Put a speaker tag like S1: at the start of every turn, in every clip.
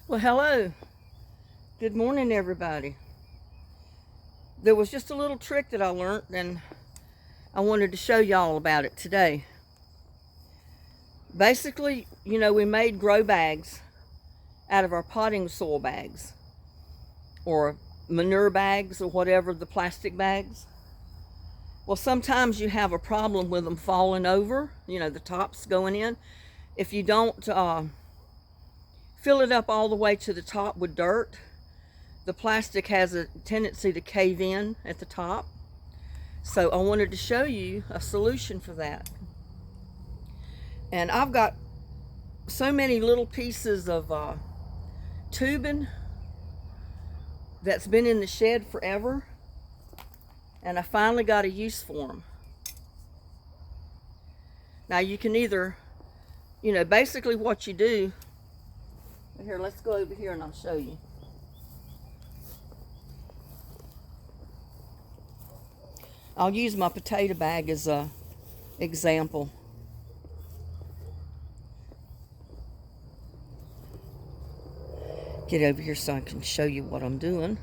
S1: Well, hello. Good morning, everybody. There was just a little trick that I learned, and I wanted to show y'all about it today. Basically, we made grow bags out of our potting soil bags or manure bags or whatever, the plastic bags. Well, sometimes you have a problem with them falling over, the tops going in. If you don't fill it up all the way to the top with dirt, the plastic has a tendency to cave in at the top. So I wanted to show you a solution for that. And I've got so many little pieces of tubing that's been in the shed forever, and I finally got a use for them. Now you can either, basically what you do, here, let's go over here and I'll show you. I'll use my potato bag as a example. Get over here so I can show you what I'm doing.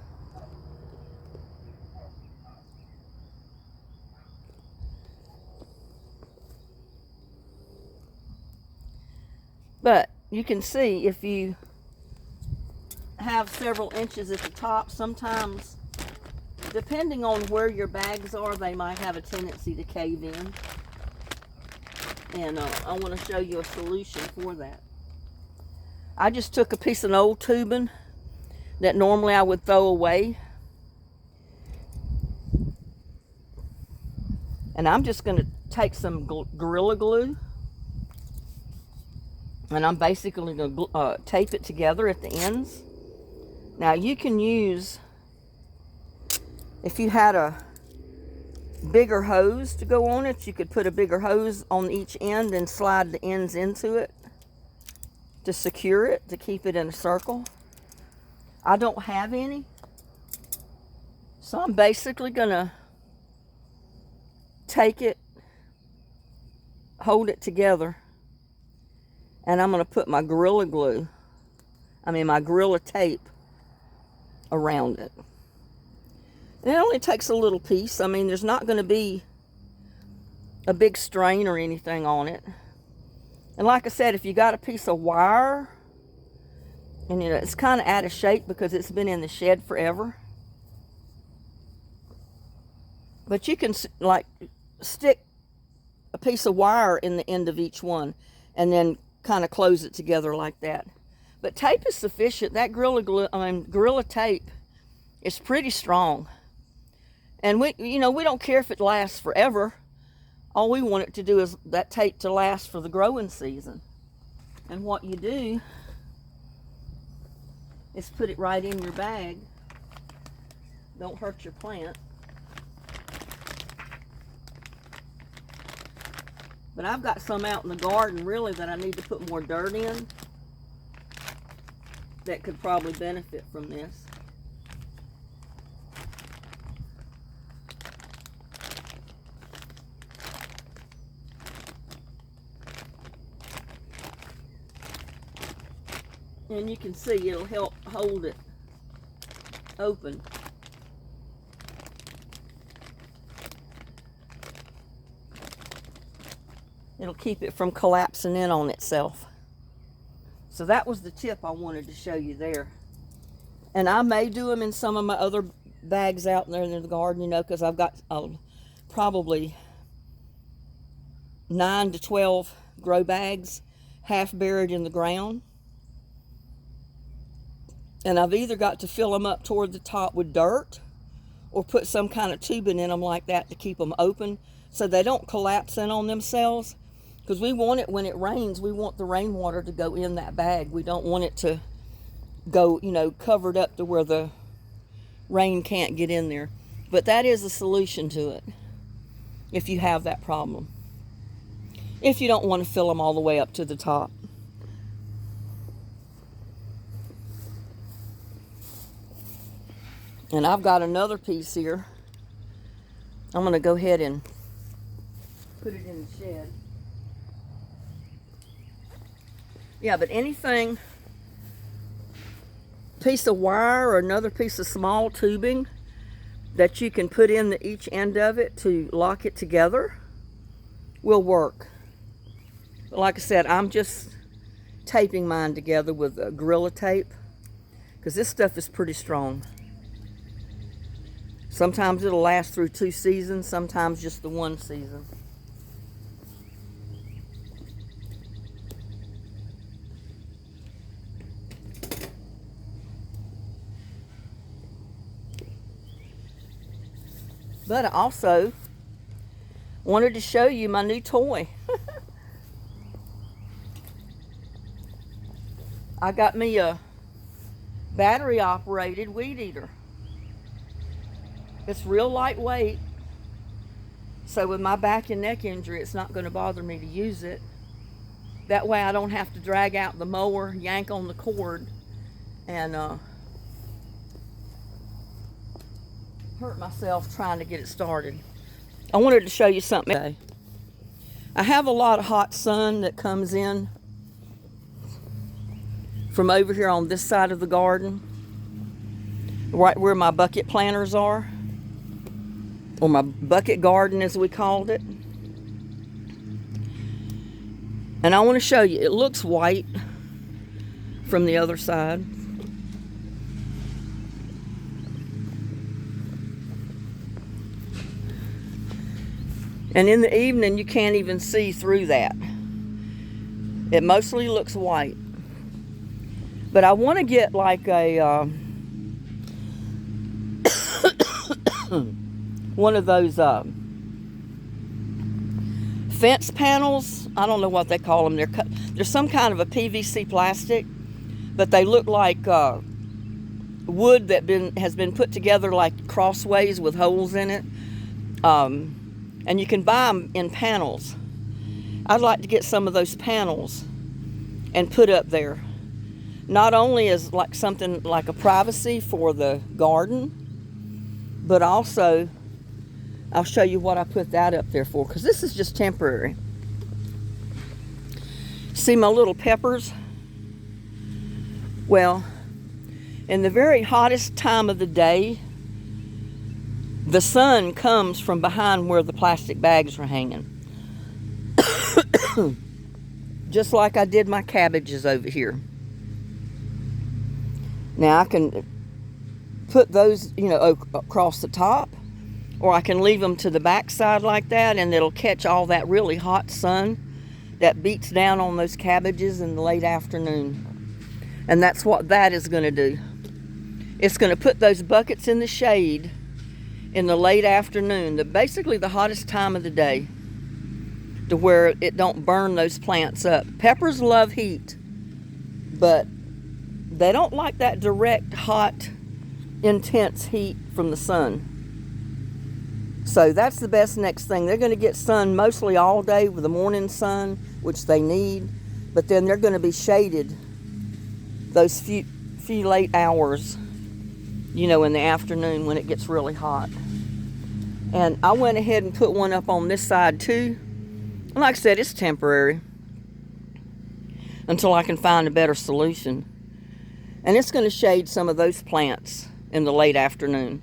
S1: But you can see if you have several inches at the top, sometimes depending on where your bags are, they might have a tendency to cave in. And I want to show you a solution for that. I just took a piece of old tubing that normally I would throw away. And I'm just going to take some Gorilla Glue. And I'm basically going to tape it together at the ends. Now you can use, if you had a bigger hose to go on it, you could put a bigger hose on each end and slide the ends into it to secure it, to keep it in a circle. I don't have any, so I'm basically gonna take it, hold it together, and I'm gonna put my Gorilla Tape around it. And it only takes a little piece. I mean, there's not going to be a big strain or anything on it. And like I said, if you got a piece of wire, and it's kind of out of shape because it's been in the shed forever, but you can like stick a piece of wire in the end of each one and then kind of close it together like that. But tape is sufficient. That Gorilla Tape is pretty strong. And we don't care if it lasts forever. All we want it to do is that tape to last for the growing season. And what you do is put it right in your bag. Don't hurt your plant. But I've got some out in the garden really that I need to put more dirt in that could probably benefit from this. And you can see it'll help hold it open. It'll keep it from collapsing in on itself. So that was the tip I wanted to show you there. And I may do them in some of my other bags out there in the garden, because I've got probably 9 to 12 grow bags half buried in the ground. And I've either got to fill them up toward the top with dirt or put some kind of tubing in them like that to keep them open so they don't collapse in on themselves. Because we want it, when it rains, we want the rainwater to go in that bag. We don't want it to go, covered up to where the rain can't get in there. But that is a solution to it if you have that problem. If you don't want to fill them all the way up to the top. And I've got another piece here. I'm going to go ahead and put it in the shed. Yeah, but anything piece of wire or another piece of small tubing that you can put in each end of it to lock it together will work. But like I said, I'm just taping mine together with Gorilla Tape because this stuff is pretty strong. Sometimes it'll last through 2 seasons, sometimes just the 1 season. But I also wanted to show you my new toy. I got me a battery operated weed eater. It's real lightweight, so with my back and neck injury, it's not going to bother me to use it. That way I don't have to drag out the mower, yank on the cord, and hurt myself trying to get it started. I wanted to show you something today. I have a lot of hot sun that comes in from over here on this side of the garden, right where my bucket planters are, or my bucket garden as we called it. And I want to show you, it looks white from the other side. And in the evening, you can't even see through that. It mostly looks white. But I want to get like a one of those fence panels. I don't know what they call them. They're some kind of a PVC plastic, but they look like wood that has been put together like crossways with holes in it. And you can buy them in panels. I'd like to get some of those panels and put up there. Not only as like something like a privacy for the garden, but also I'll show you what I put that up there for, because this is just temporary. See my little peppers? Well, in the very hottest time of the day, the sun comes from behind where the plastic bags are hanging. Just like I did my cabbages over here. Now I can put those, across the top, or I can leave them to the back side like that, and it'll catch all that really hot sun that beats down on those cabbages in the late afternoon. And that's what that is going to do. It's going to put those buckets in the shade in the late afternoon, basically the hottest time of the day, to where it don't burn those plants up. Peppers love heat, but they don't like that direct, hot, intense heat from the sun. So that's the best next thing. They're going to get sun mostly all day with the morning sun, which they need, but then they're going to be shaded those few late hours, in the afternoon when it gets really hot. And I went ahead and put one up on this side too. And like I said, it's temporary until I can find a better solution. And it's going to shade some of those plants in the late afternoon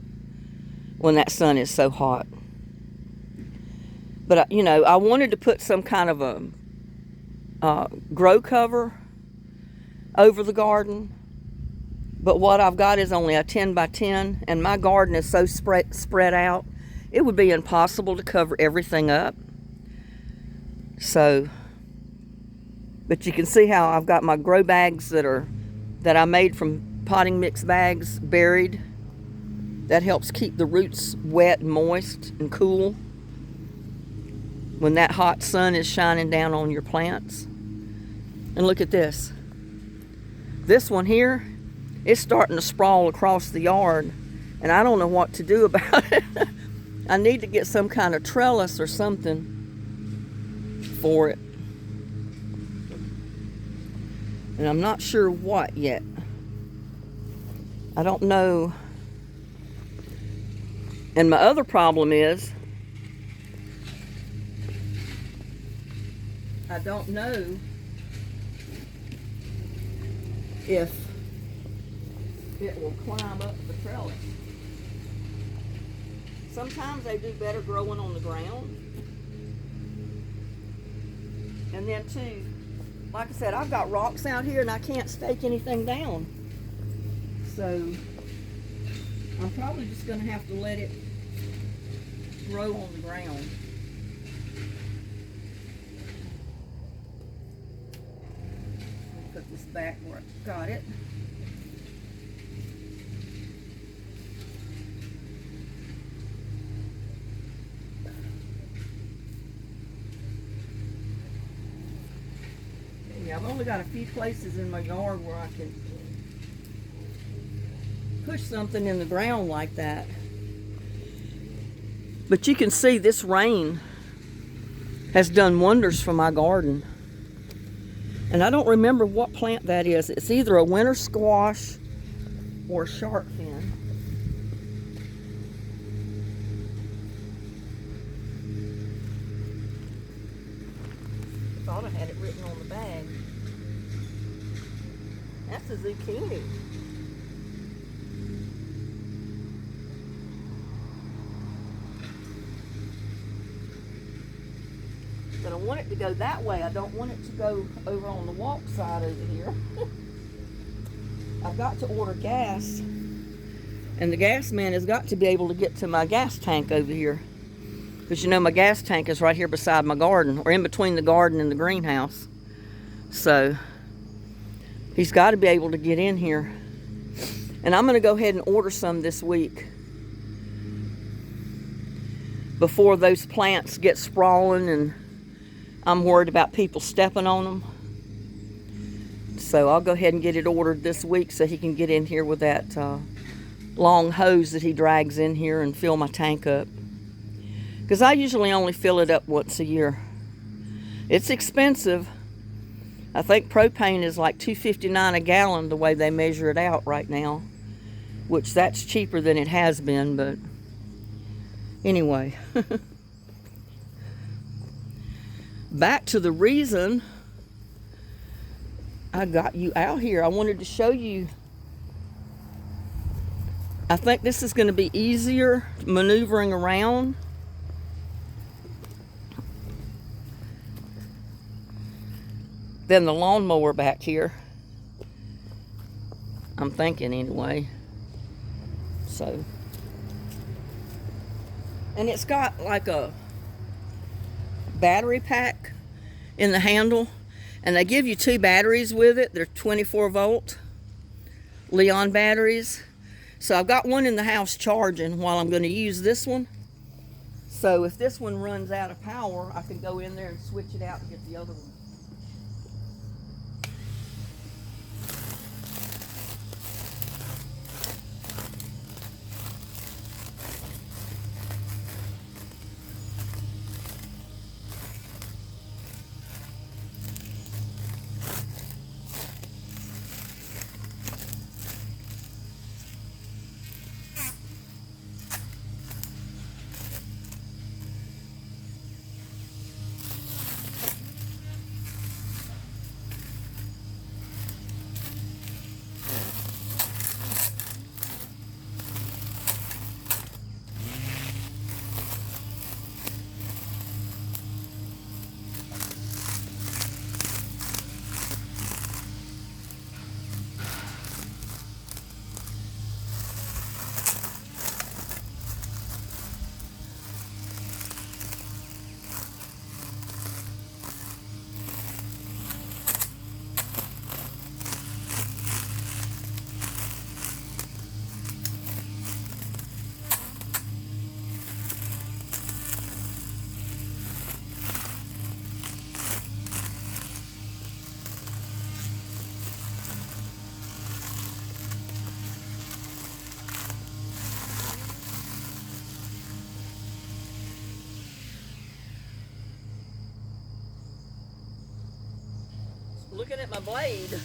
S1: when that sun is so hot. But, I wanted to put some kind of a grow cover over the garden. But what I've got is only a 10 by 10, and my garden is so spread out, it would be impossible to cover everything up. So, but you can see how I've got my grow bags that I made from potting mix bags buried. That helps keep the roots wet and moist and cool when that hot sun is shining down on your plants. And look at this. This one here, it's starting to sprawl across the yard, and I don't know what to do about it. I need to get some kind of trellis or something for it. And I'm not sure what yet. I don't know. And my other problem is, I don't know if it will climb up the trellis. Sometimes they do better growing on the ground. And then too, like I said, I've got rocks out here and I can't stake anything down. So I'm probably just gonna have to let it grow on the ground. Let me put this back where I got it. Yeah, I've only got a few places in my yard where I can push something in the ground like that. But you can see this rain has done wonders for my garden. And I don't remember what plant that is. It's either a winter squash or a shark fin. I thought I had it written on the bag. That's a zucchini. But I want it to go that way. I don't want it to go over on the walk side over here. I've got to order gas. And the gas man has got to be able to get to my gas tank over here. Because you know my gas tank is right here beside my garden, or in between the garden and the greenhouse. So he's got to be able to get in here. And I'm going to go ahead and order some this week before those plants get sprawling and I'm worried about people stepping on them. So I'll go ahead and get it ordered this week so he can get in here with that long hose that he drags in here and fill my tank up. Because I usually only fill it up once a year. It's expensive. I think propane is like $2.59 a gallon the way they measure it out right now. Which that's cheaper than it has been, but anyway. Back to the reason I got you out here. I wanted to show you. I think this is going to be easier maneuvering around. Than the lawnmower back here. I'm thinking anyway. So. And it's got like a battery pack in the handle. And they give you 2 batteries with it. They're 24 volt Leon batteries. So I've got one in the house charging while I'm going to use this one. So if this one runs out of power, I can go in there and switch it out and get the other one. Looking at my blade.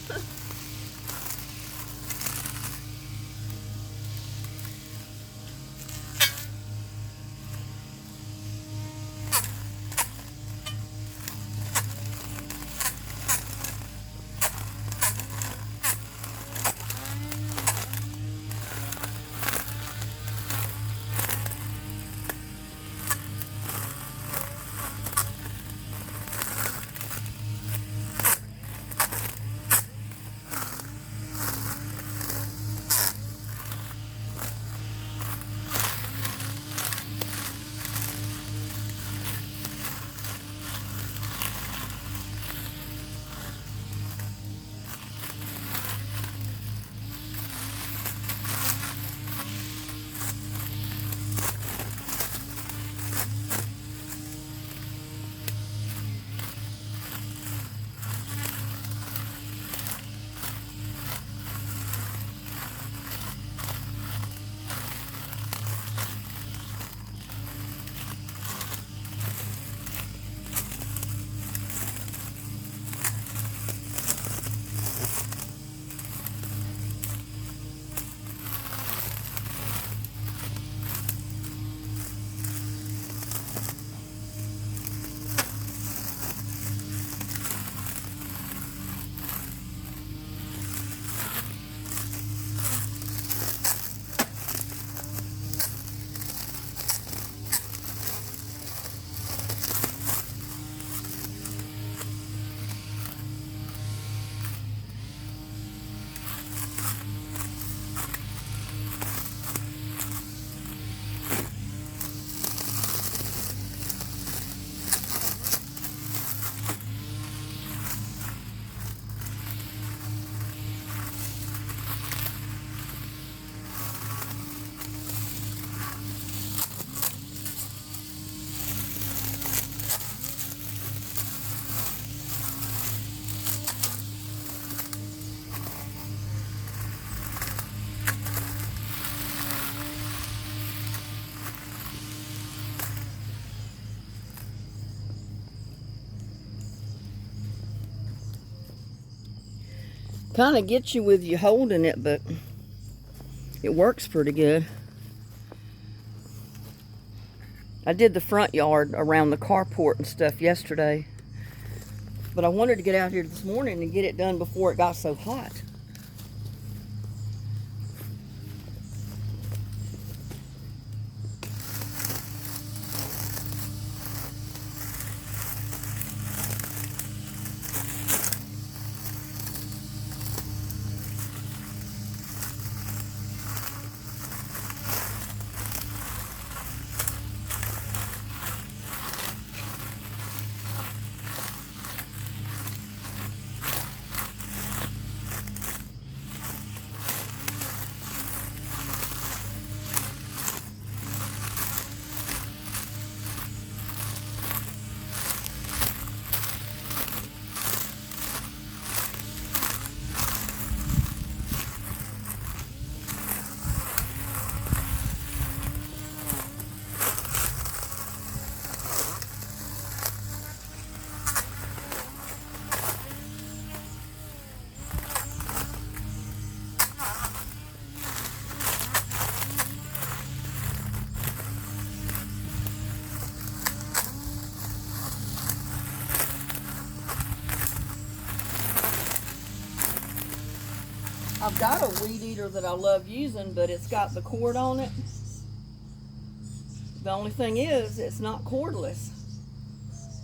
S1: Kind of gets you with you holding it, but it works pretty good. I did the front yard around the carport and stuff yesterday, but I wanted to get out here this morning and get it done before it got so hot. I've got a weed eater that I love using, but it's got the cord on it. The only thing is, it's not cordless.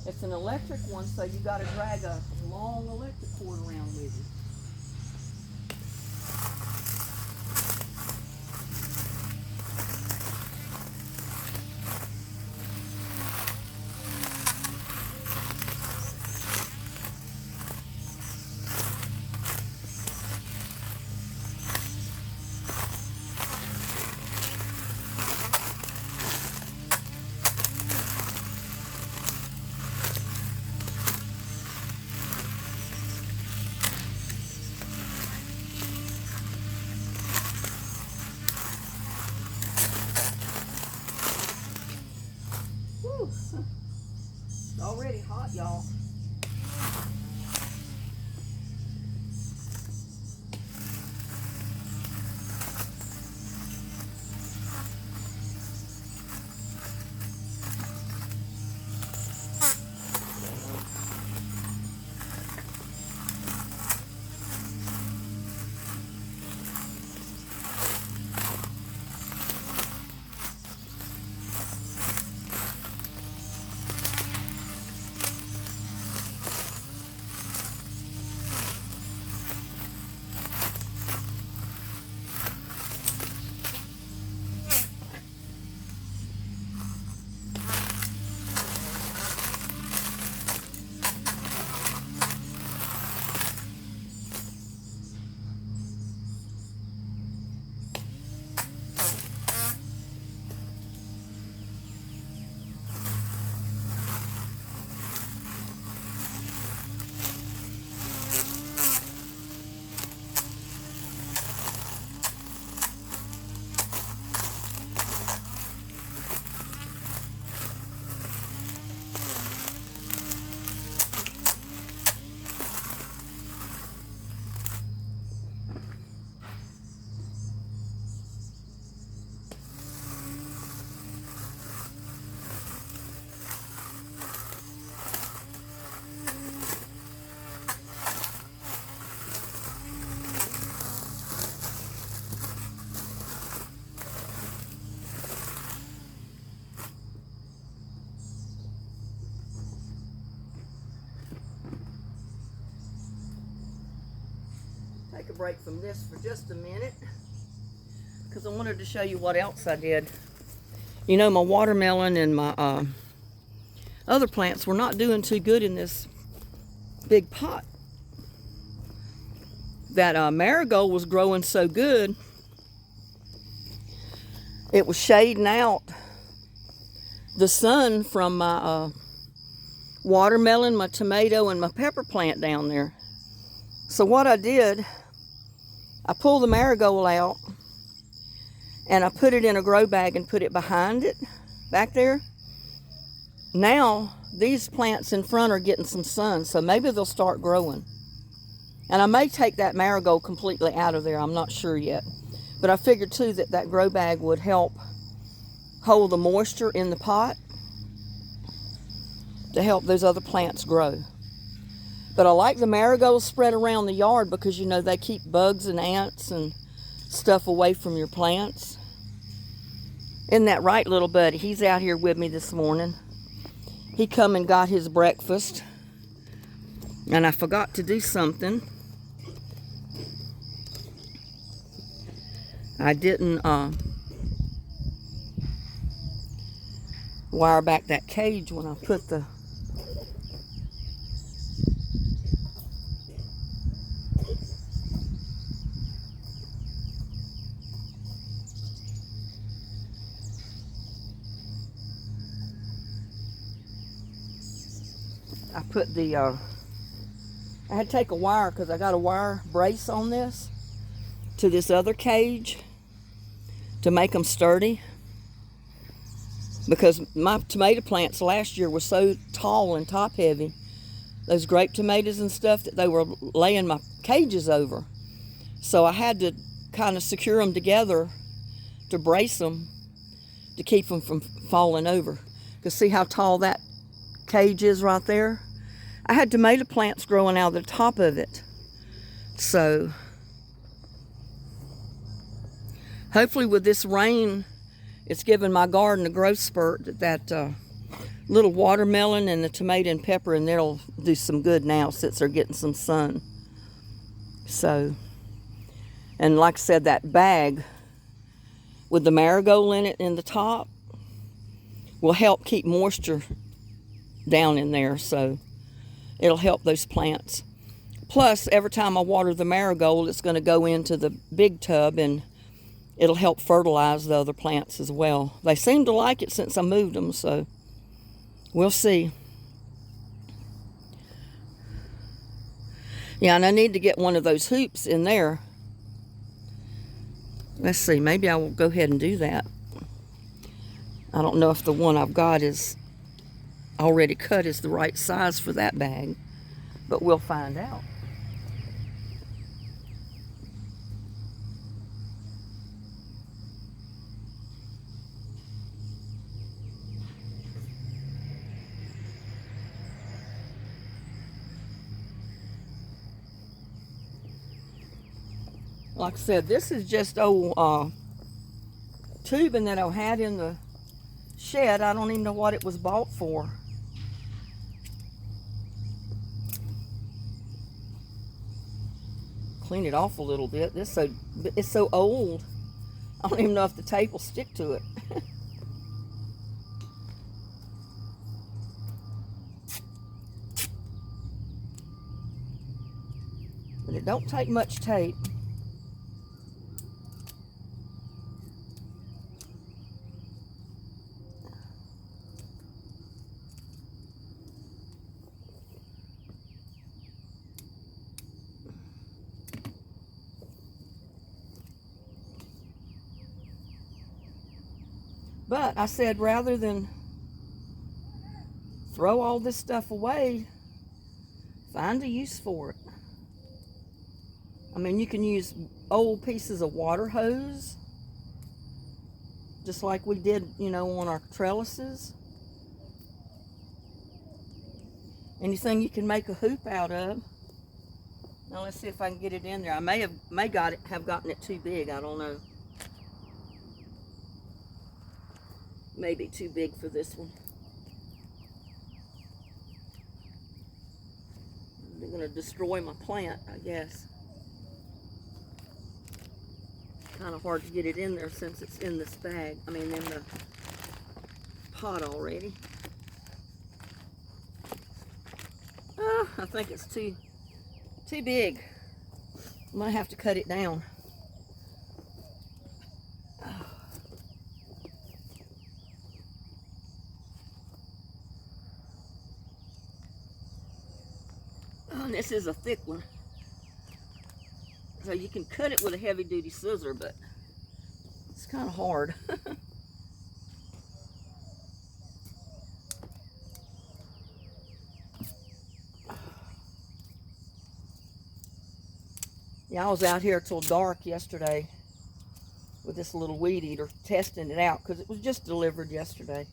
S1: It's an electric one, so you got to drag a long electric cord around with you. It's already hot, y'all. Take a break from this for just a minute because I wanted to show you what else I did. You know, my watermelon and my other plants were not doing too good in this big pot. That marigold was growing so good, it was shading out the sun from my watermelon, my tomato, and my pepper plant down there. So what I did, I pulled the marigold out and I put it in a grow bag and put it behind it back there. Now these plants in front are getting some sun, so maybe they'll start growing. And I may take that marigold completely out of there. I'm not sure yet. But I figured too that that grow bag would help hold the moisture in the pot to help those other plants grow. But I like the marigolds spread around the yard because, you know, they keep bugs and ants and stuff away from your plants. Isn't that right, little buddy? He's out here with me this morning. He come and got his breakfast. And I forgot to do something. I didn't wire back that cage when I put the I had to take a wire because I got a wire brace on this to this other cage to make them sturdy, because my tomato plants last year were so tall and top heavy, those grape tomatoes and stuff, that they were laying my cages over. So I had to kind of secure them together to brace them to keep them from falling over. Because see how tall that cage is right there? I had tomato plants growing out of the top of it. So hopefully with this rain, it's given my garden a growth spurt. That little watermelon and the tomato and pepper in there will do some good now since they're getting some sun. So, and like I said, that bag with the marigold in it in the top will help keep moisture down in there. So it'll help those plants. Plus, every time I water the marigold, it's going to go into the big tub and it'll help fertilize the other plants as well. They seem to like it since I moved them, so we'll see. Yeah, and I need to get one of those hoops in there. Let's see, maybe I will go ahead and do that. I don't know if the one I've got is already cut is the right size for that bag, but we'll find out. Like I said, this is just old tubing that I had in the shed. I don't even know what it was bought for. Clean it off a little bit. It's so old. I don't even know if the tape will stick to it. But it don't take much tape. But I said, rather than throw all this stuff away, find a use for it. I mean, you can use old pieces of water hose, just like we did, you know, on our trellises. Anything you can make a hoop out of. Now let's see if I can get it in there. I may have gotten it too big. I don't know. Maybe too big for this one. They're going to destroy my plant, I guess. Kind of hard to get it in there since it's in this bag. I mean, in the pot already. I think it's too big. I'm going to have to cut it down. And this is a thick one, so you can cut it with a heavy-duty scissor, but it's kind of hard. Yeah, I was out here till dark yesterday with this little weed eater testing it out because it was just delivered yesterday.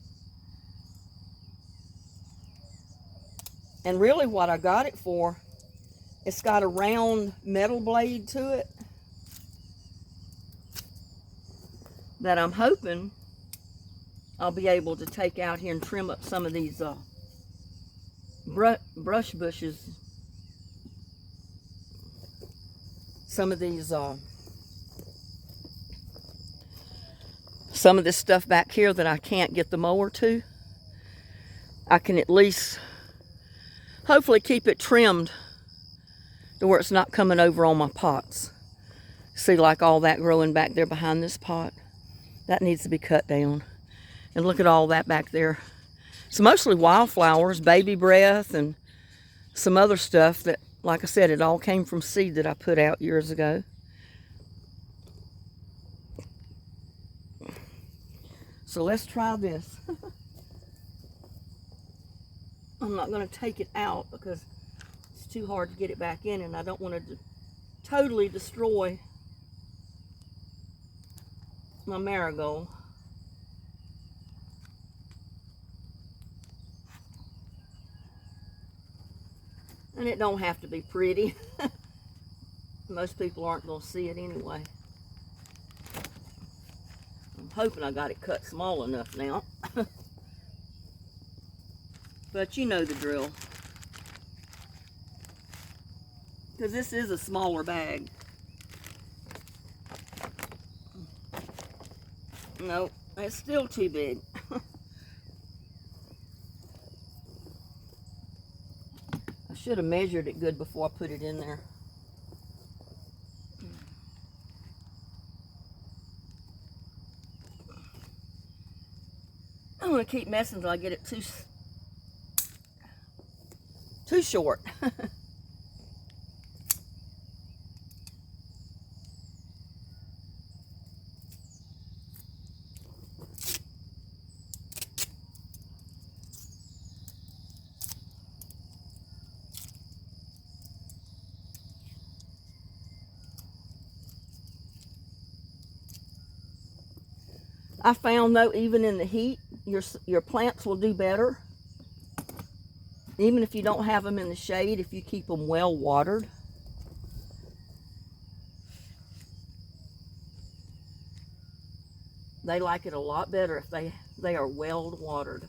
S1: And really what I got it for, it's got a round metal blade to it that I'm hoping I'll be able to take out here and trim up some of these brush bushes. Some of these, some of this stuff back here that I can't get the mower to. I can at least hopefully keep it trimmed to where it's not coming over on my pots. See, like all that growing back there behind this pot? That needs to be cut down. And look at all that back there. It's mostly wildflowers, baby breath, and some other stuff that, like I said, it all came from seed that I put out years ago. So let's try this. I'm not going to take it out because it's too hard to get it back in, and I don't want to totally destroy my marigold. And it don't have to be pretty. Most people aren't going to see it anyway. I'm hoping I got it cut small enough now. But you know the drill. Because this is a smaller bag. Nope, it's still too big. I should have measured it good before I put it in there. I'm going to keep messing until I get it too short. I found though, even in the heat, your plants will do better. Even if you don't have them in the shade, if you keep them well watered. They like it a lot better if they are well watered.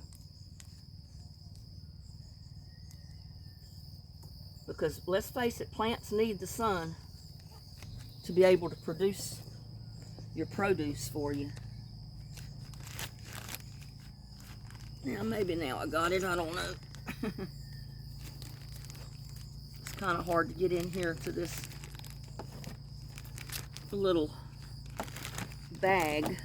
S1: Because let's face it, plants need the sun to be able to produce your produce for you. Now, maybe now I got it, I don't know. It's kind of hard to get in here to this little bag.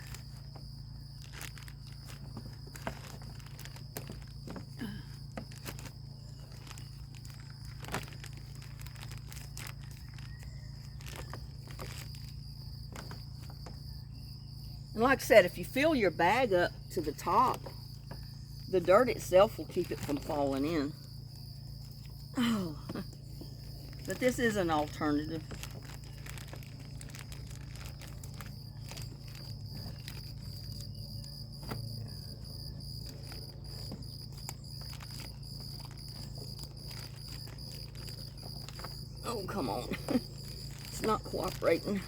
S1: And like I said, if you fill your bag up to the top, the dirt itself will keep it from falling in. Oh, but this is an alternative. Oh, come on. It's not cooperating.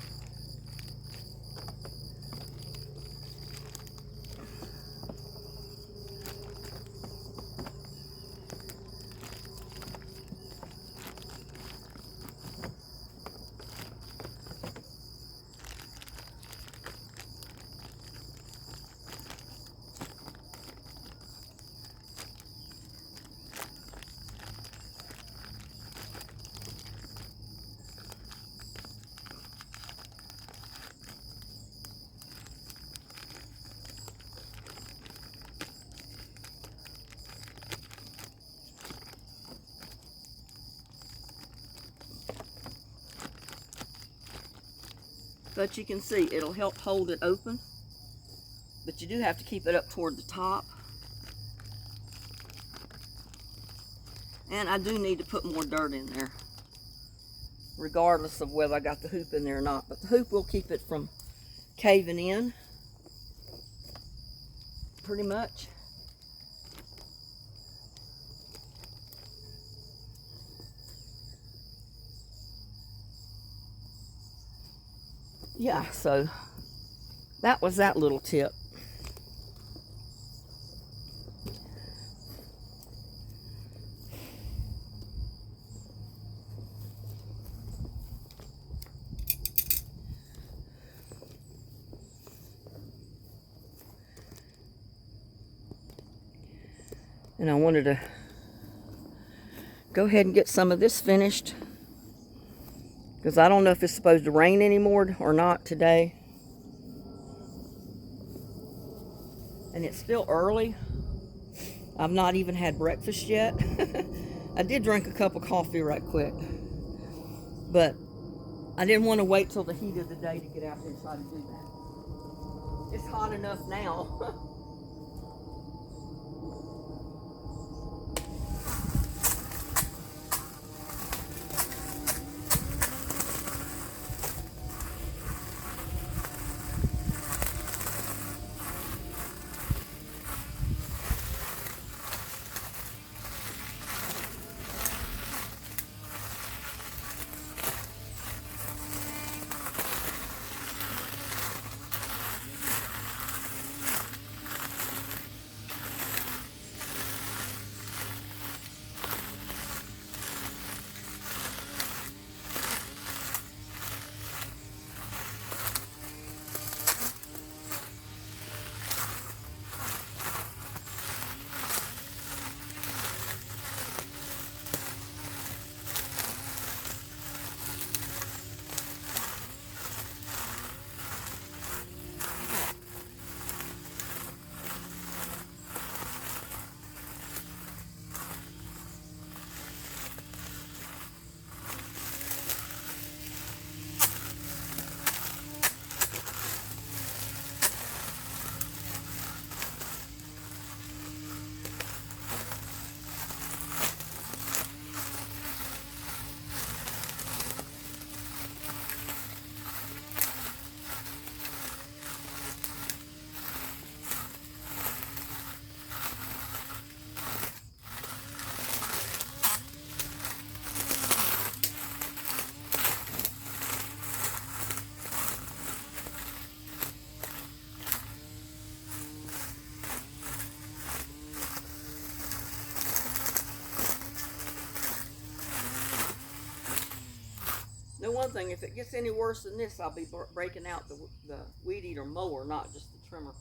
S1: But you can see it'll help hold it open. But you do have to keep it up toward the top. And I do need to put more dirt in there. regardless of whether I got the hoop in there or not. But the hoop will keep it from caving in, pretty much. Yeah, so that was that little tip. And I wanted to go ahead and get some of this finished, because I don't know if it's supposed to rain anymore or not today. And it's still early. I've not even had breakfast yet. I did drink a cup of coffee right quick, but I didn't want to wait till the heat of the day to get out there and try to do that. It's hot enough now. The one thing, if it gets any worse than this, I'll be breaking out the weed eater mower, not just the trimmer.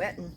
S1: wetting.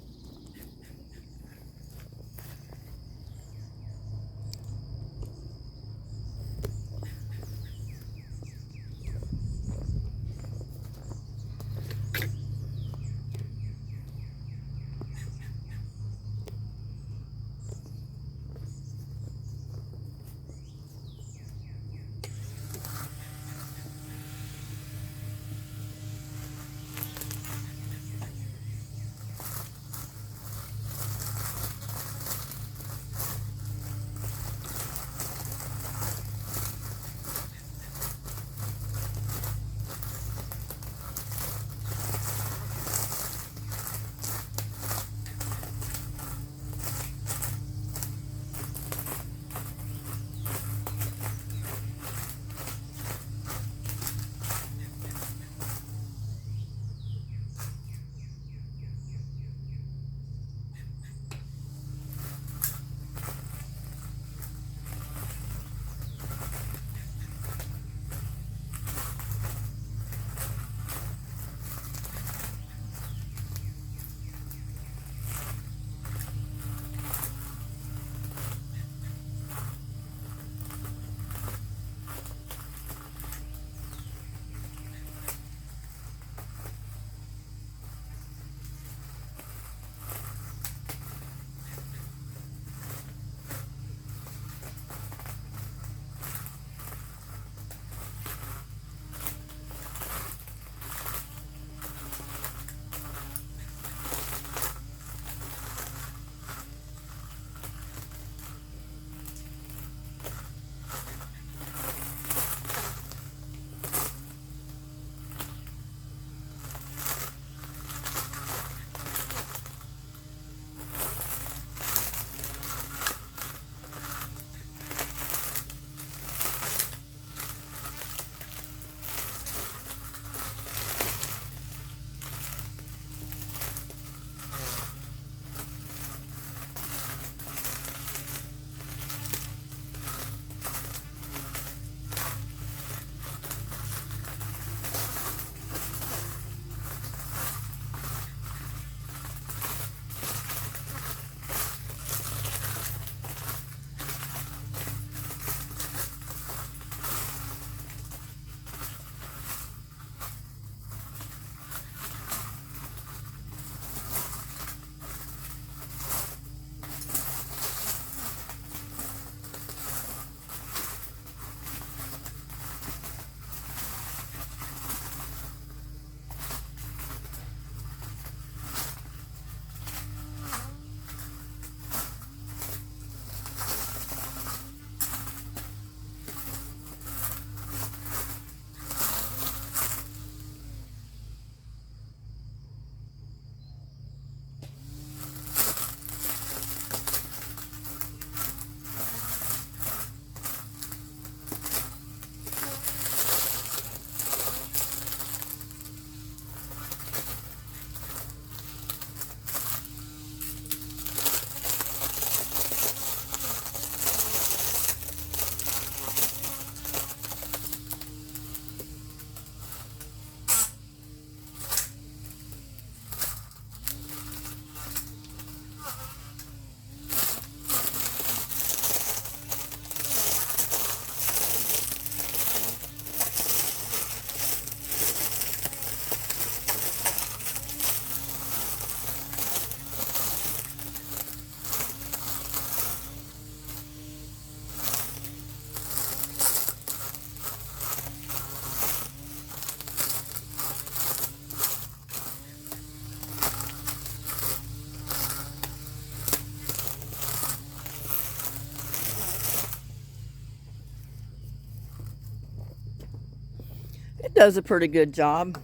S1: It does a pretty good job.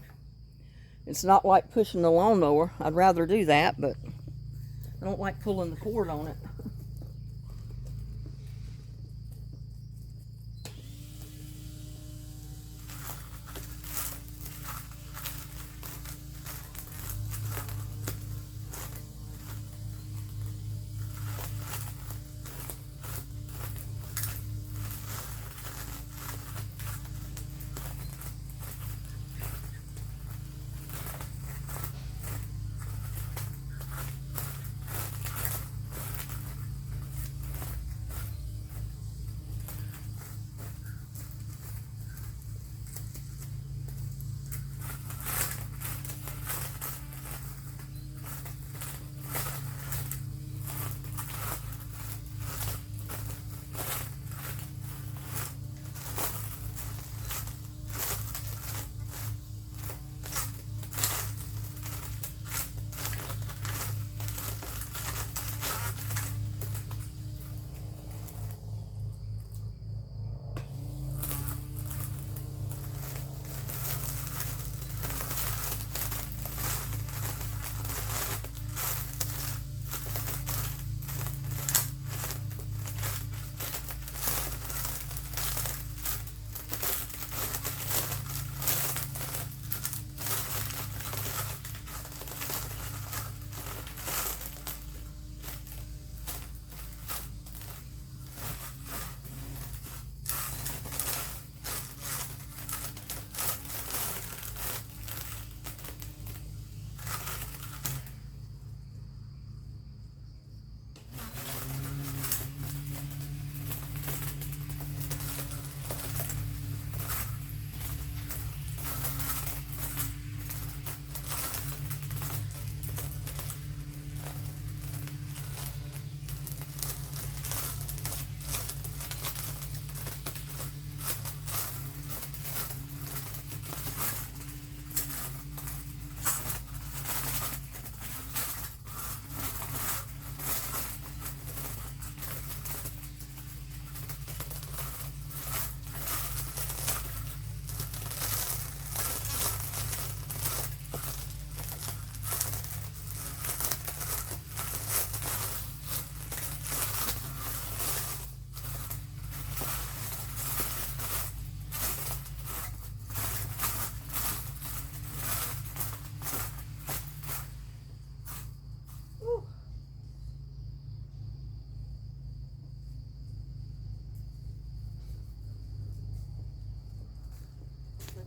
S1: It's not like pushing the lawnmower. I'd rather do that, but I don't like pulling the cord on it.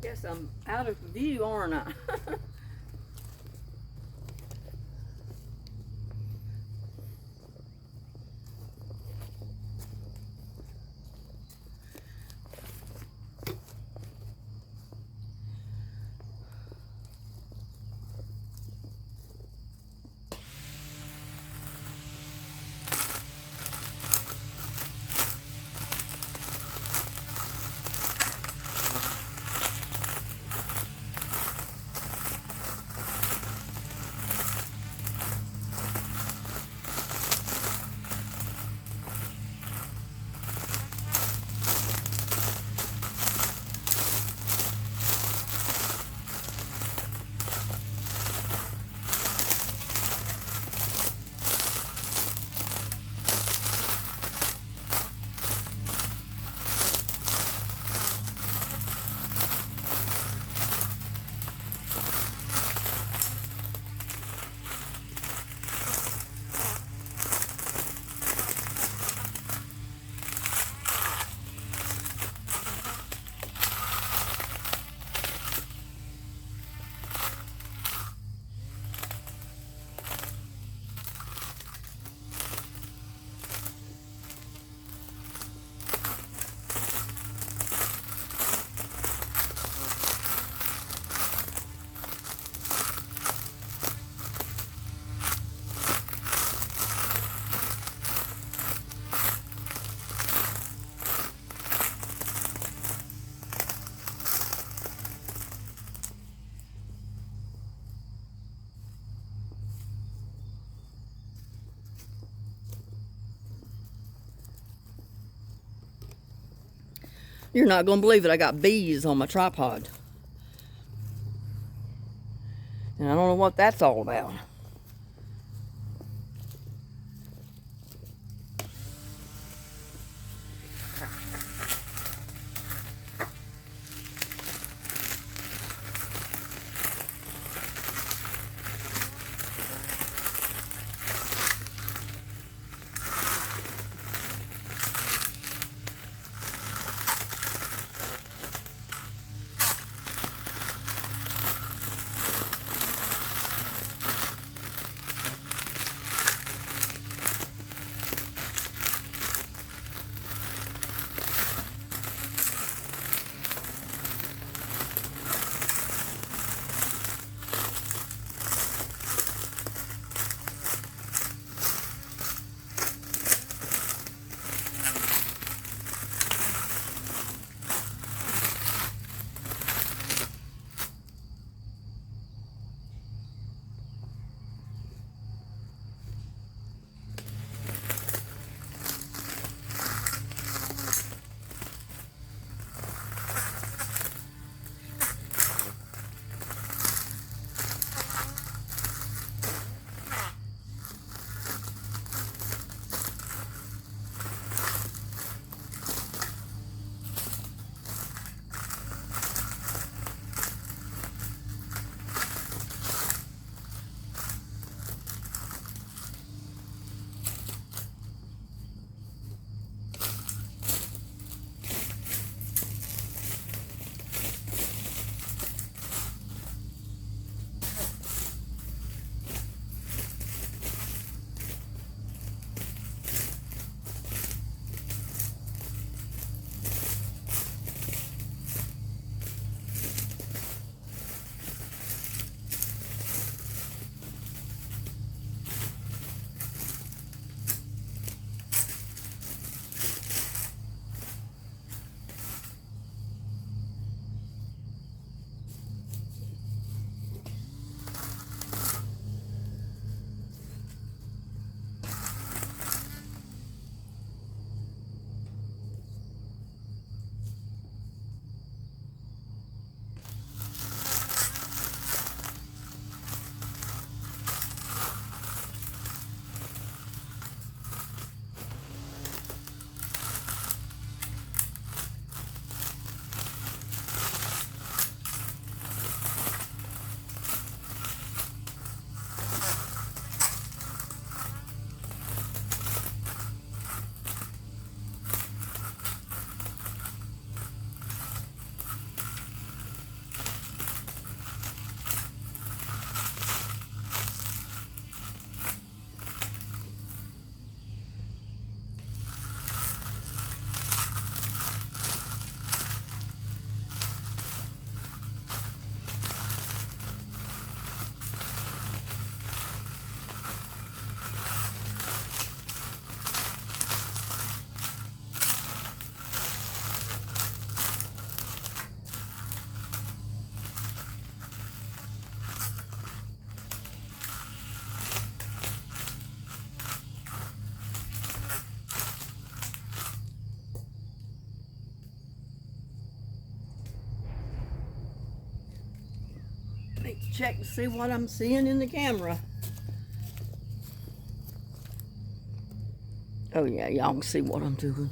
S1: Guess I'm out of view, aren't I? You're not going to believe it. I got bees on my tripod. And I don't know what that's all about. Need to check to see what I'm seeing in the camera. Oh yeah, y'all can see what I'm doing.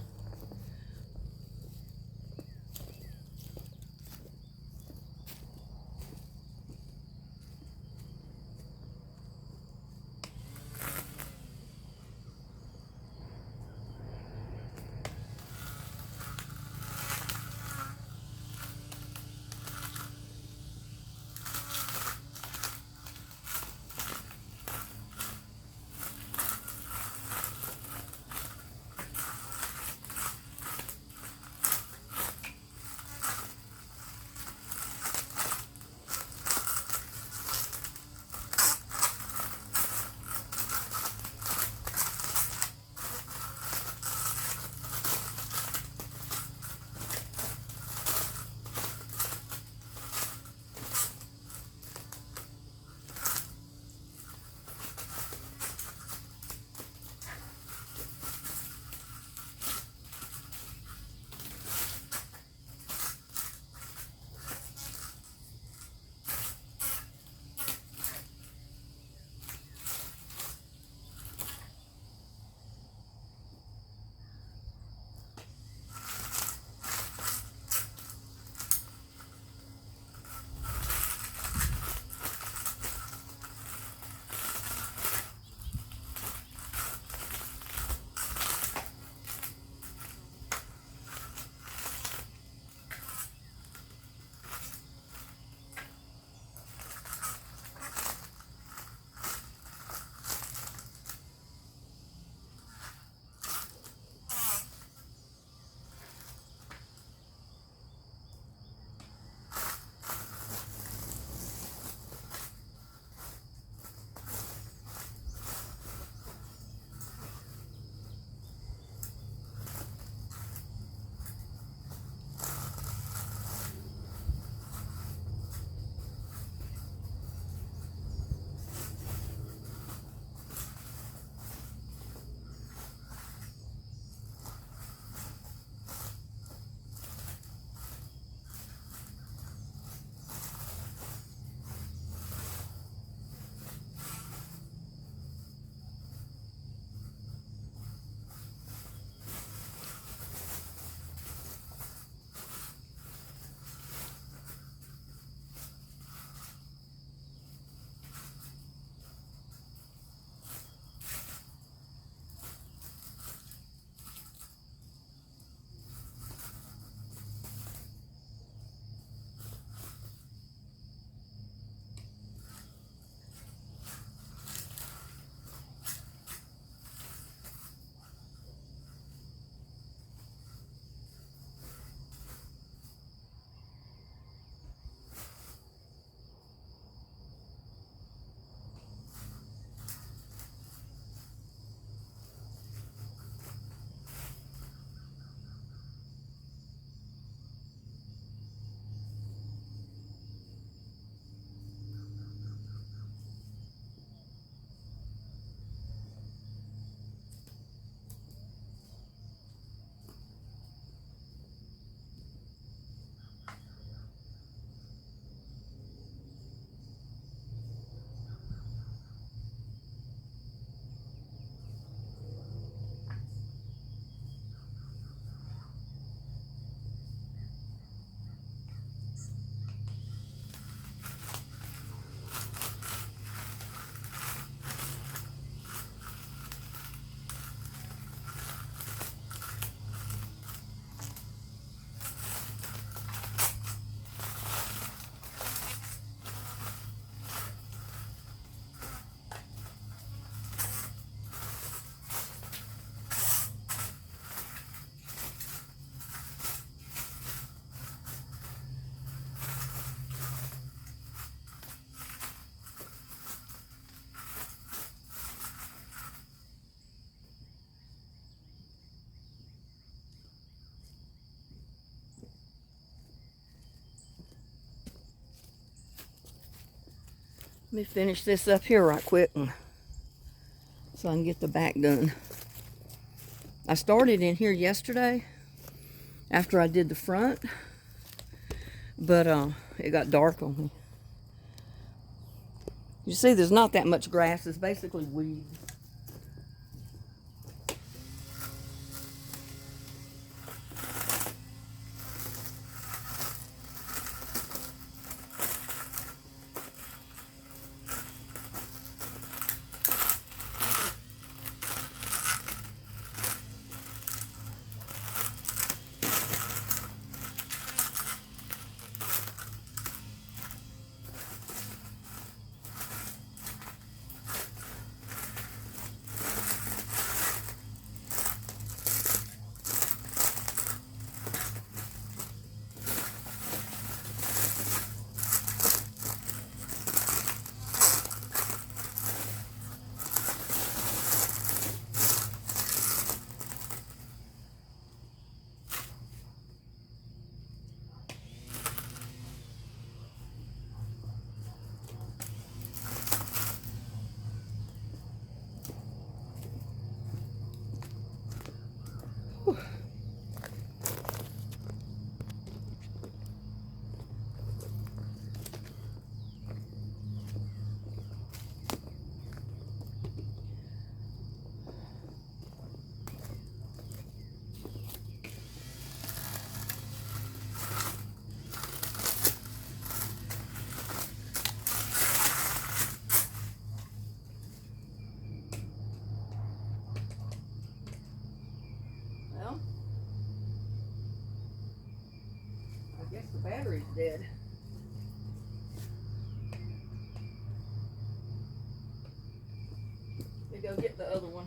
S1: Let me finish this up here right quick so I can get the back done. I started in here yesterday after I did the front, but it got dark on me. You see, there's not that much grass. It's basically weeds. Well, I guess the battery's dead. Let me go get the other one.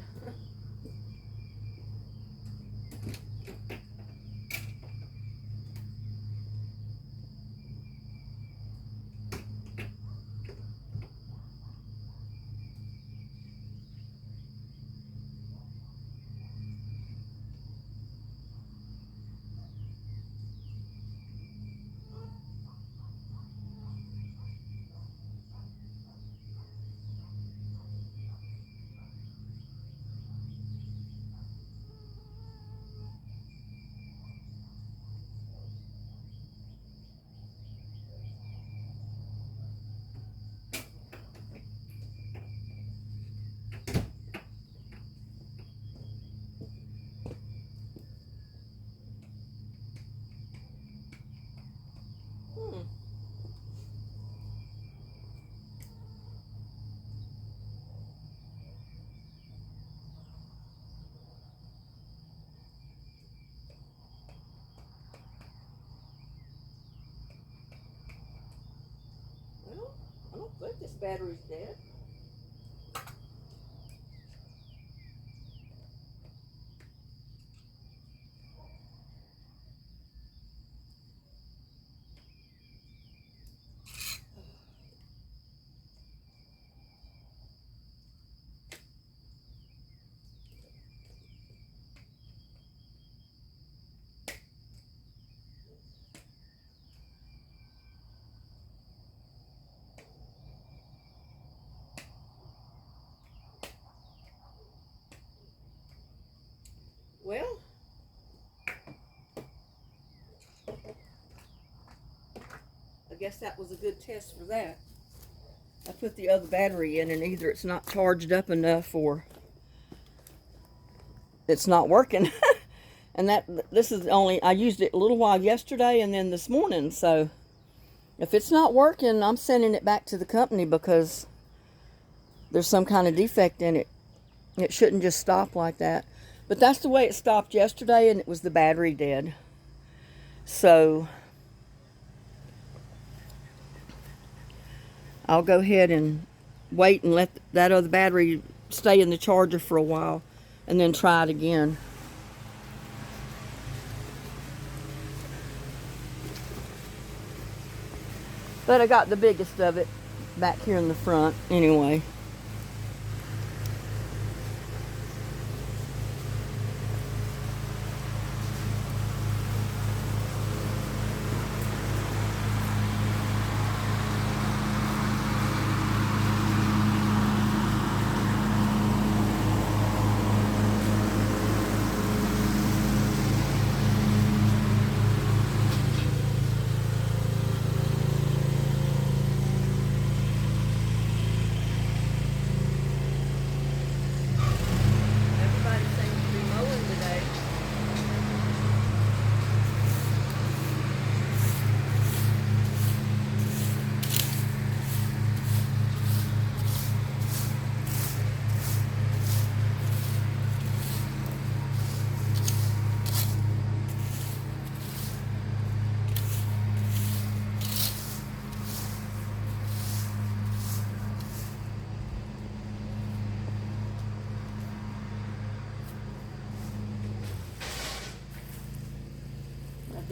S1: Well, I don't think this battery's dead. Well, I guess that was a good test for that. I put the other battery in, and either it's not charged up enough or it's not working. And this is only, I used it a little while yesterday and then this morning. So if it's not working, I'm sending it back to the company because there's some kind of defect in it. It shouldn't just stop like that. But that's the way it stopped yesterday, and it was the battery dead. So I'll go ahead and wait and let that other battery stay in the charger for a while and then try it again. But I got the biggest of it back here in the front anyway.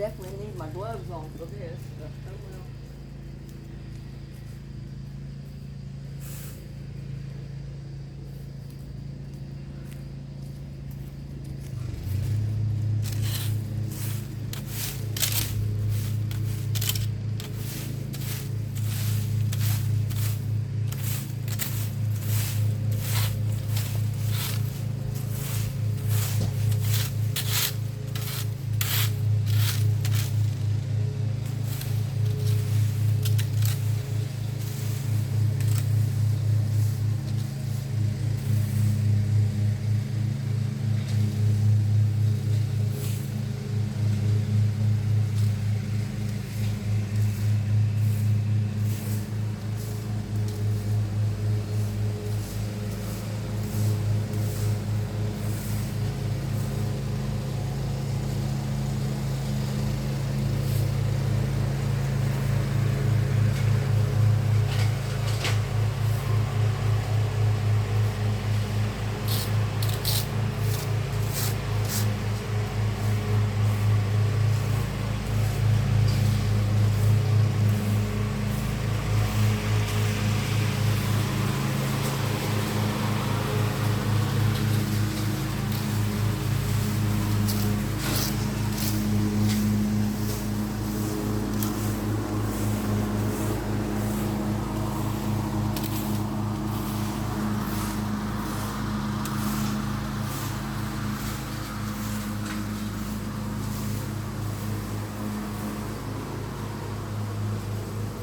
S1: definitely need my gloves on for this, but oh well.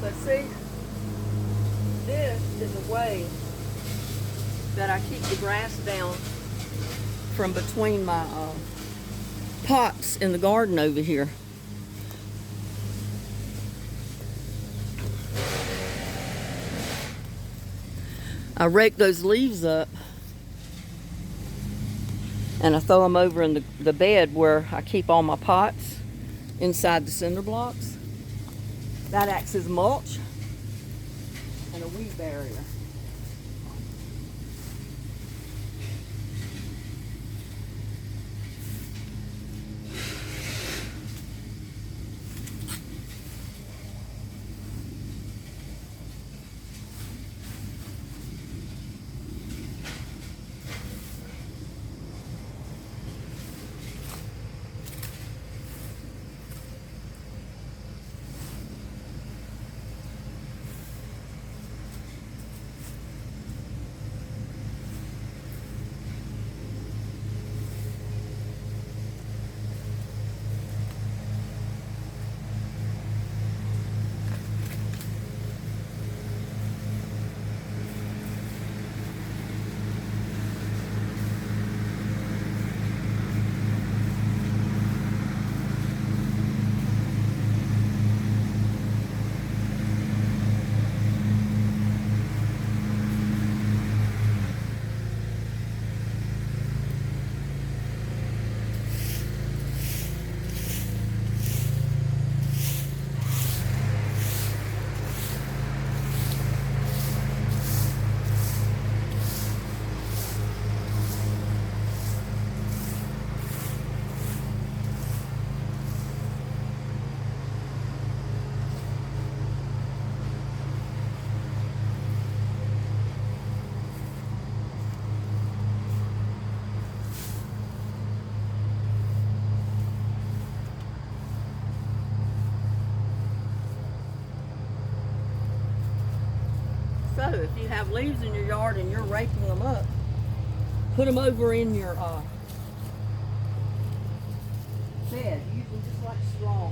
S1: But see, this is a way that I keep the grass down from between my pots in the garden over here. I rake those leaves up and I throw them over in the bed where I keep all my pots inside the cinder blocks. That acts as mulch and a weed barrier. So if you have leaves in your yard and you're raking them up, put them over in your bed. Use them just like straw.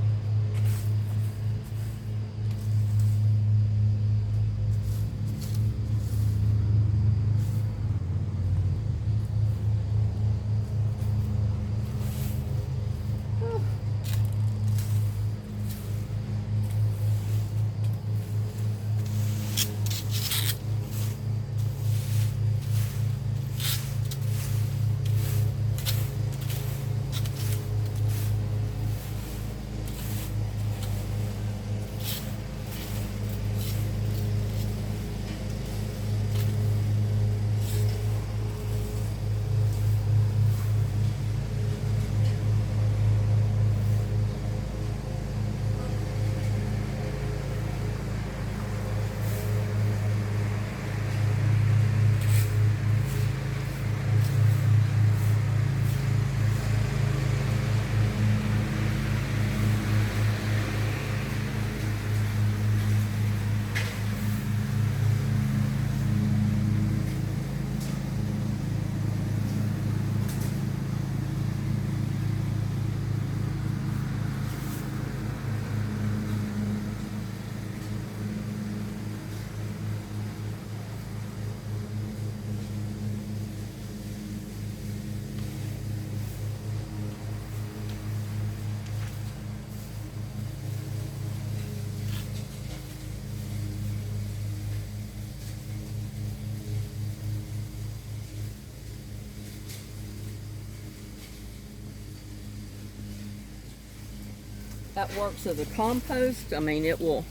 S1: That works as a compost. I mean, it will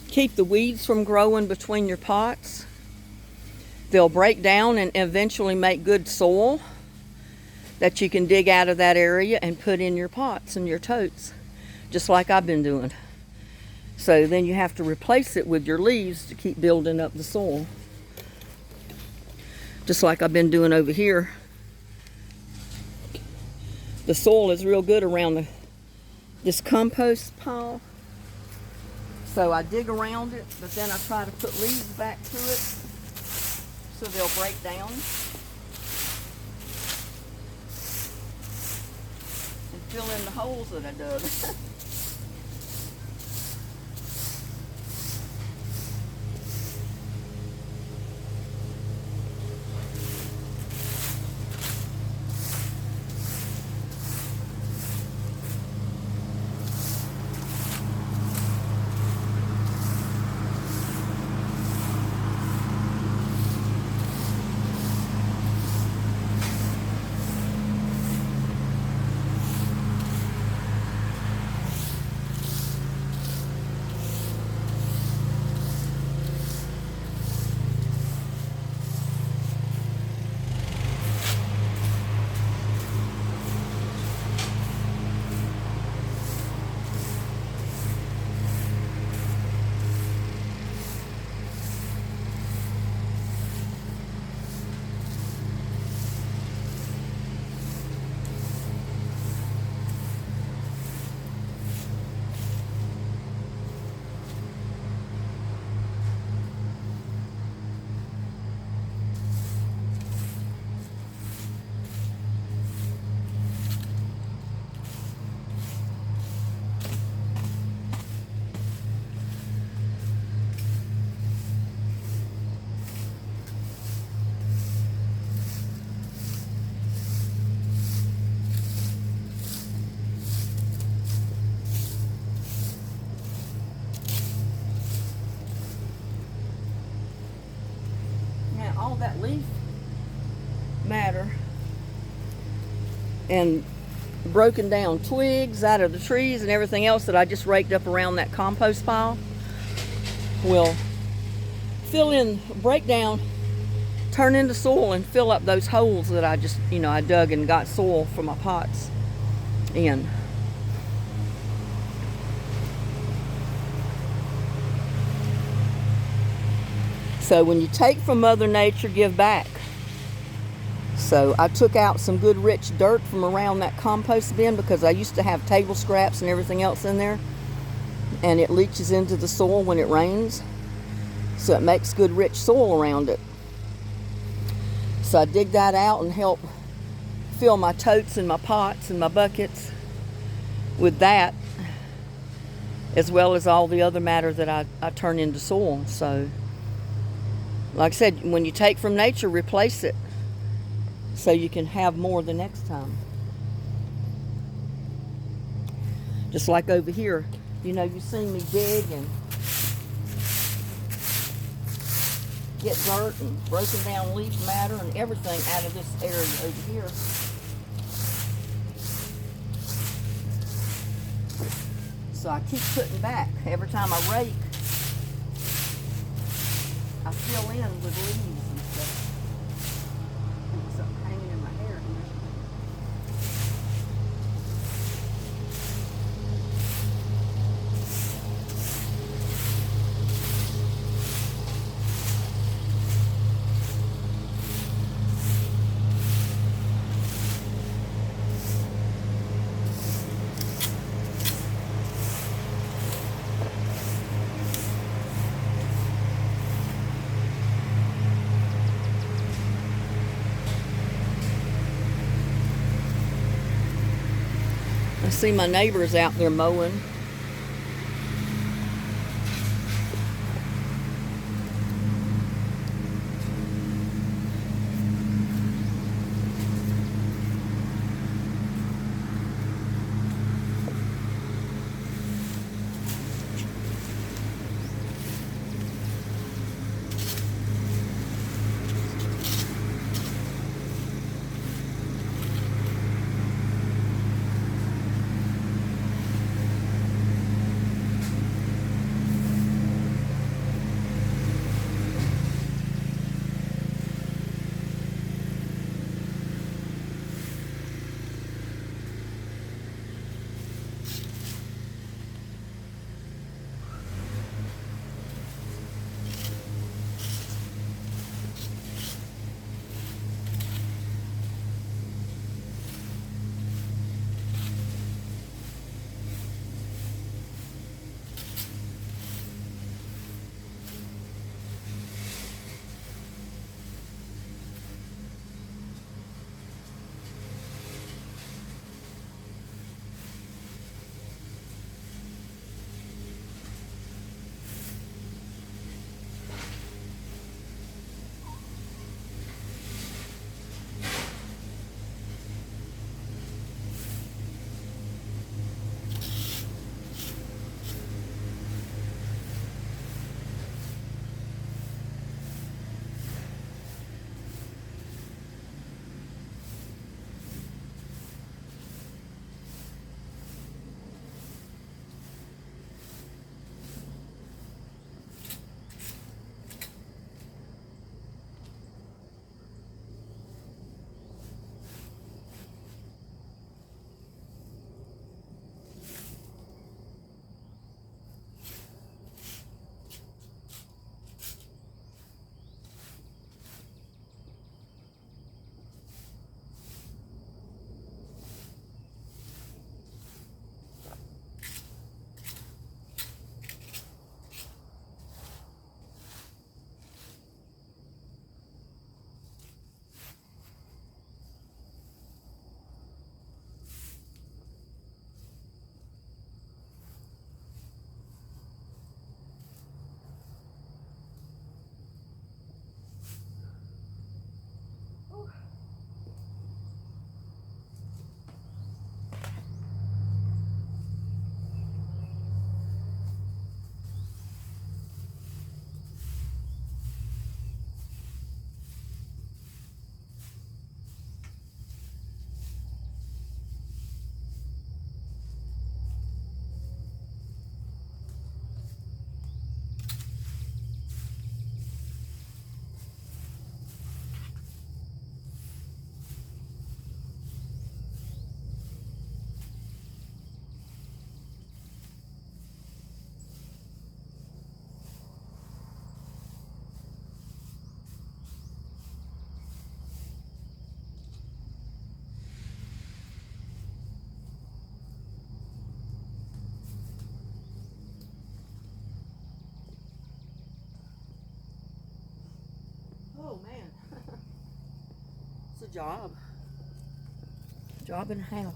S1: keep the weeds from growing between your pots. They'll break down and eventually make good soil that you can dig out of that area and put in your pots and your totes, just like I've been doing. So then you have to replace it with your leaves to keep building up the soil, just like I've been doing over here. The soil is real good around this compost pile. So I dig around it, but then I try to put leaves back to it so they'll break down and fill in the holes that I dug. All that leaf matter and broken down twigs out of the trees and everything else that I just raked up around that compost pile will fill in, break down, turn into soil and fill up those holes that I just, I dug and got soil for my pots in. So when you take from Mother Nature, give back. So I took out some good rich dirt from around that compost bin because I used to have table scraps and everything else in there. And it leaches into the soil when it rains. So it makes good rich soil around it. So I dig that out and help fill my totes and my pots and my buckets with that, as well as all the other matter that I turn into soil. So like I said, when you take from nature, replace it so you can have more the next time. Just like over here, you've seen me dig and get dirt and broken down leaf matter and everything out of this area over here. So I keep putting back. Every time I rake, I fill in with leaves and stuff. There's something hanging in my hair here. I see my neighbors out there mowing. Oh man, it's a job. Job and a half.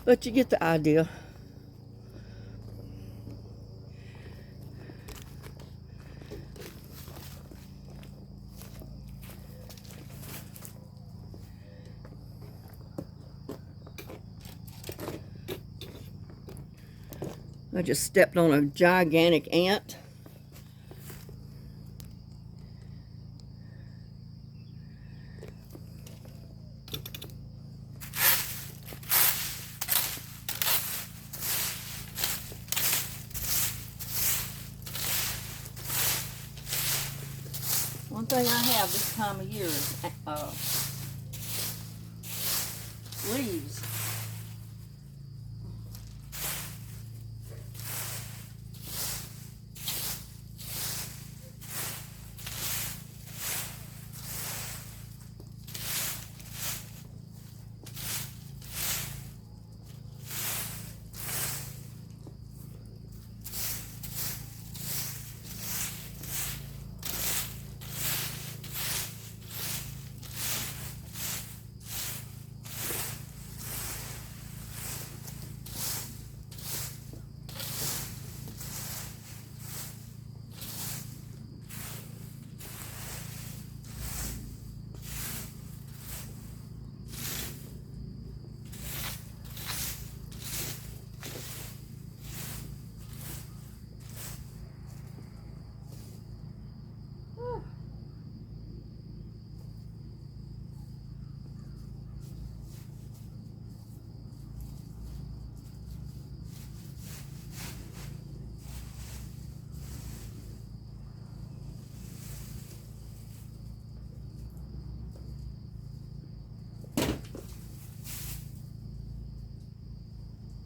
S1: But you get the idea. I just stepped on a gigantic ant. One thing I have this time of year is leaves.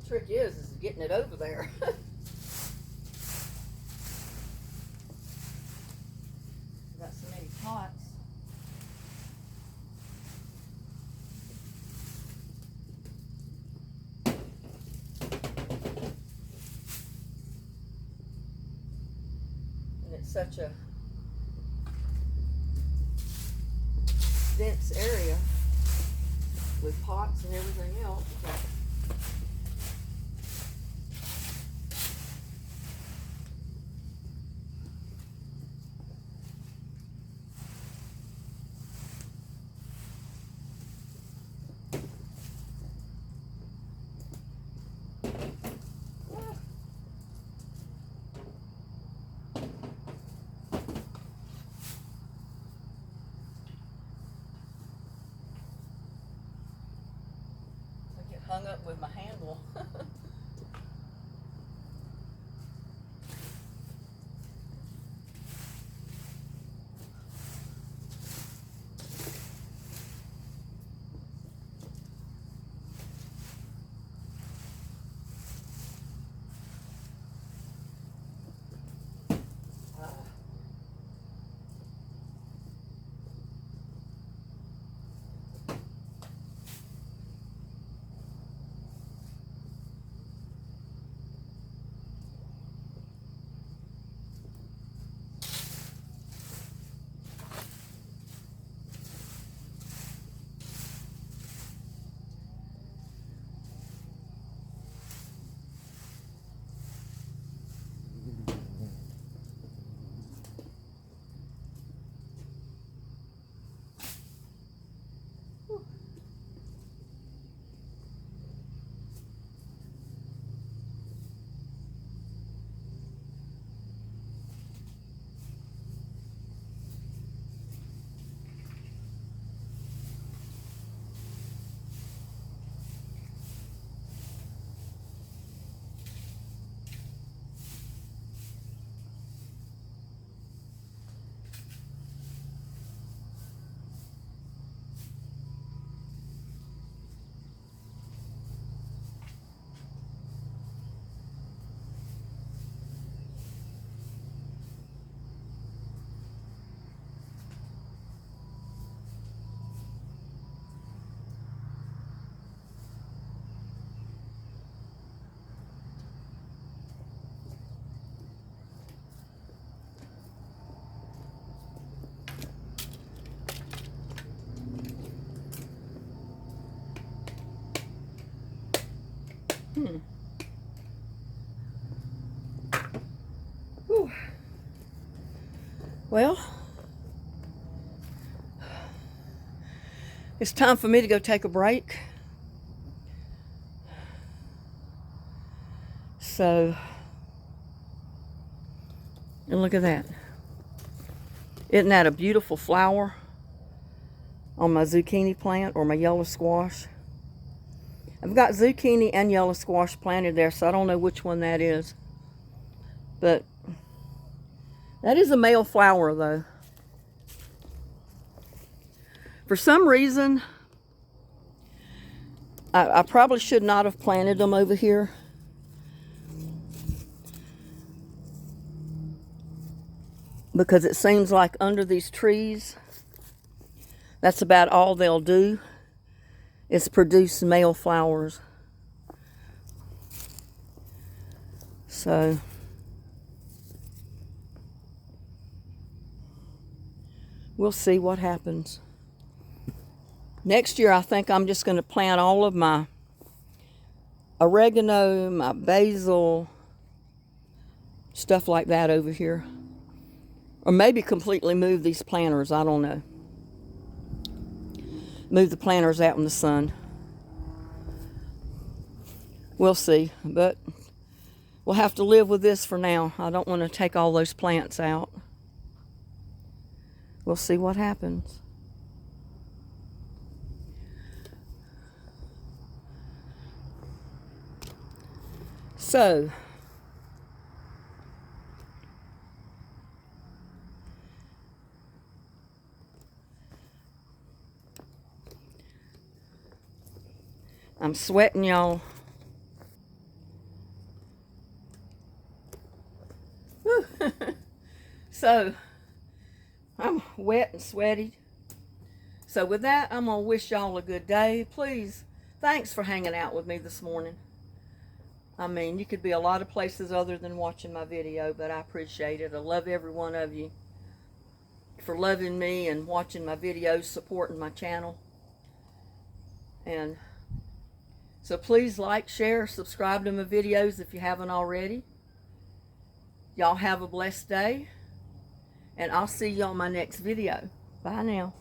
S1: Trick is getting it over there. Got so many pots. And it's such a dense area with pots and everything else. Hung up with my handle. Whew. Well, it's time for me to go take a break. So, and look at that. Isn't that a beautiful flower on my zucchini plant or my yellow squash? I've got zucchini and yellow squash planted there, so I don't know which one that is. But that is a male flower, though. For some reason, I probably should not have planted them over here. Because it seems like under these trees, that's about all they'll do is produce male flowers. So, we'll see what happens. Next year, I think I'm just going to plant all of my oregano, my basil, stuff like that over here. Or maybe completely move these planters, I don't know. Move the planters out in the sun. We'll see, but we'll have to live with this for now. I don't want to take all those plants out. We'll see what happens. So, I'm sweating, y'all. So, I'm wet and sweaty. So with that, I'm going to wish y'all a good day. Please, thanks for hanging out with me this morning. I mean, you could be a lot of places other than watching my video, but I appreciate it. I love every one of you for loving me and watching my videos, supporting my channel. And so please like, share, subscribe to my videos if you haven't already. Y'all have a blessed day, and I'll see you on my next video. Bye now.